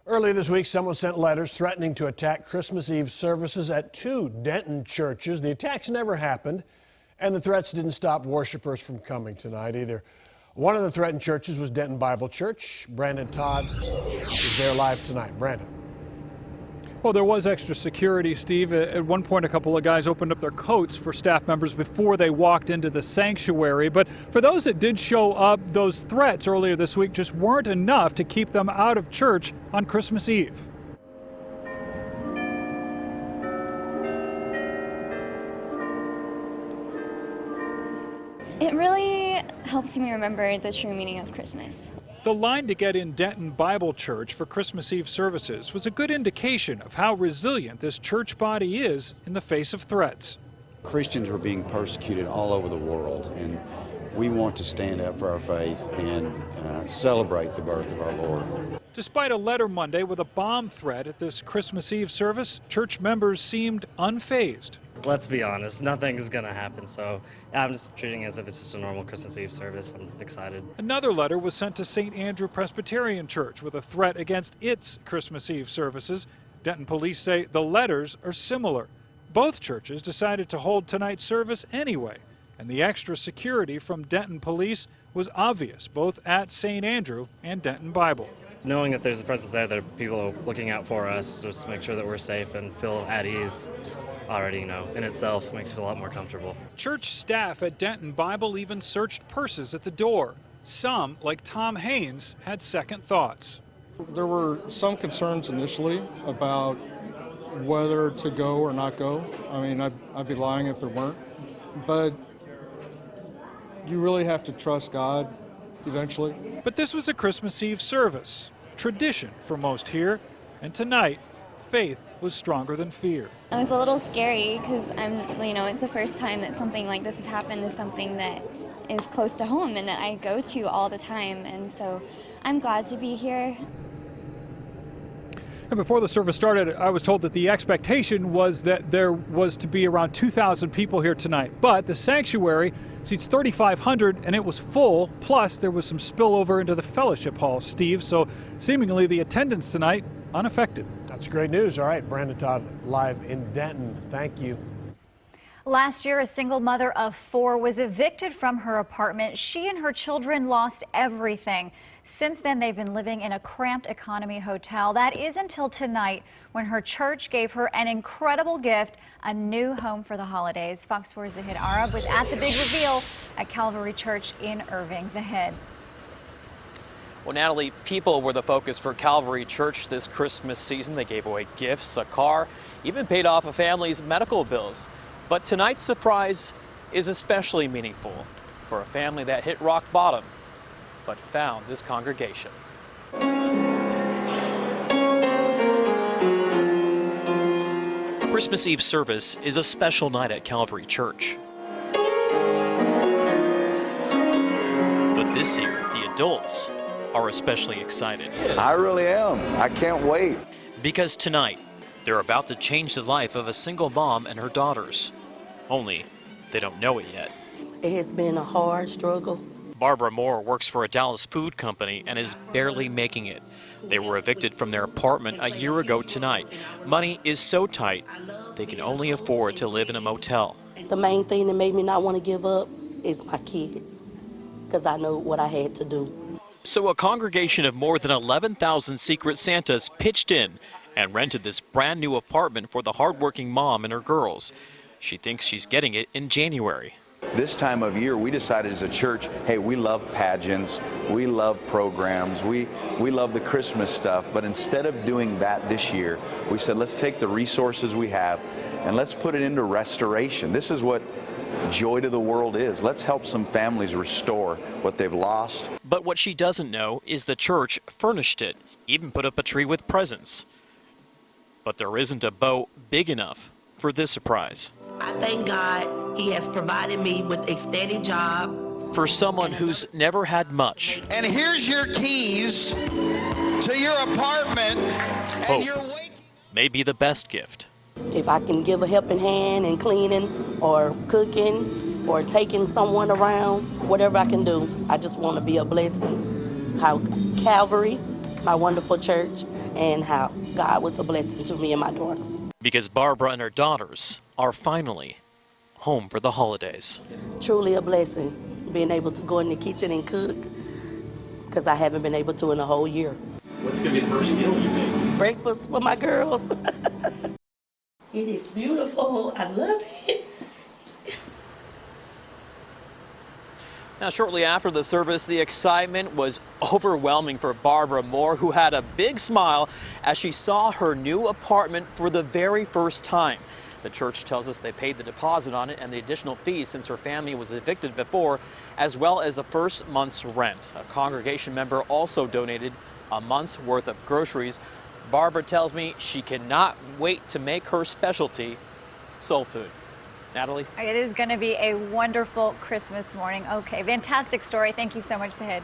Earlier this week, someone sent letters threatening to attack Christmas Eve services at 2 Denton churches. The attacks never happened, and the threats didn't stop worshipers from coming tonight either. One of the threatened churches was Denton Bible Church. Brandon Todd is there live tonight. Brandon. Well, there was extra security, Steve. At one point, a couple of guys opened up their coats for staff members before they walked into the sanctuary. But for those that did show up, those threats earlier this week just weren't enough to keep them out of church on Christmas Eve. It really helps me remember the true meaning of Christmas. The line to get in Denton Bible Church for Christmas Eve services was a good indication of how resilient this church body is in the face of threats. Christians are being persecuted all over the world, and we want to stand up for our faith and celebrate the birth of our Lord. Despite a letter Monday with a bomb threat at this Christmas Eve service, church members seemed unfazed. Let's be honest, nothing's going to happen, so I'm just treating it as if it's just a normal Christmas Eve service. I'm excited. Another letter was sent to St. Andrew Presbyterian Church with a threat against its Christmas Eve services. Denton police say the letters are similar. Both churches decided to hold tonight's service anyway, and the extra security from Denton police was obvious, both at St. Andrew and Denton Bible. Knowing that there's a presence there, that people are looking out for us, just to make sure that we're safe and feel at ease, just already, in itself makes you feel a lot more comfortable. Church staff at Denton Bible even searched purses at the door. Some, like Tom Haynes, had second thoughts. There were some concerns initially about whether to go or not go. I mean, I'd be lying if there weren't. But you really have to trust God eventually. But this was a Christmas Eve service, tradition for most here, and tonight, faith was stronger than fear. It was a little scary because it's the first time that something like this has happened to something that is close to home and that I go to all the time, and so I'm glad to be here. And before the service started, I was told that the expectation was that there was to be around 2,000 people here tonight, but the sanctuary seats 3,500 and it was full, plus there was some spillover into the fellowship hall, Steve, so seemingly the attendance tonight unaffected. That's great news. All right, Brandon Todd live in Denton. Thank you. Last year, a single mother of 4 was evicted from her apartment. She and her children lost everything. Since then, they've been living in a cramped economy hotel. That is until tonight, when her church gave her an incredible gift, a new home for the holidays. Fox 4's Zahid Arab was at the big reveal at Calvary Church in Irving. Zahid. Well, Natalie, people were the focus for Calvary Church this Christmas season. They gave away gifts, a car, even paid off a family's medical bills. But tonight's surprise is especially meaningful for a family that hit rock bottom, but found this congregation. Christmas Eve service is a special night at Calvary Church. But this year, the adults are especially excited. I really am. I can't wait. Because tonight, they're about to change the life of a single mom and her daughters. Only, they don't know it yet. It has been a hard struggle. Barbara Moore works for a Dallas food company and is barely making it. They were evicted from their apartment a year ago tonight. Money is so tight, they can only afford to live in a motel. The main thing that made me not want to give up is my kids, because I know what I had to do. So a congregation of more than 11,000 Secret Santas pitched in and rented this brand new apartment for the hardworking mom and her girls. She thinks she's getting it in January. This time of year, we decided as a church, hey, we love pageants, we love programs, we love the Christmas stuff, but instead of doing that this year, we said, let's take the resources we have and let's put it into restoration. This is what joy to the world is. Let's help some families restore what they've lost. But what she doesn't know is the church furnished it, even put up a tree with presents. But there isn't a bow big enough for this surprise. I thank God He has provided me with a steady job. For someone who's never had much. And here's your keys to your apartment. And you're waking. May be the best gift. If I can give a helping hand in cleaning or cooking or taking someone around, whatever I can do, I just want to be a blessing. How Calvary my wonderful church and how God was a blessing to me and my daughters. Because Barbara and her daughters are finally home for the holidays. Truly a blessing being able to go in the kitchen and cook, because I haven't been able to in a whole year. What's going to be the first meal you make? Breakfast for my girls. It is beautiful. I love it. Now, shortly after the service, the excitement was overwhelming for Barbara Moore, who had a big smile as she saw her new apartment for the very first time. The church tells us they paid the deposit on it and the additional fees since her family was evicted before, as well as the first month's rent. A congregation member also donated a month's worth of groceries. Barbara tells me she cannot wait to make her specialty, soul food. Natalie? It is going to be a wonderful Christmas morning. Okay, fantastic story. Thank you so much, Sahid.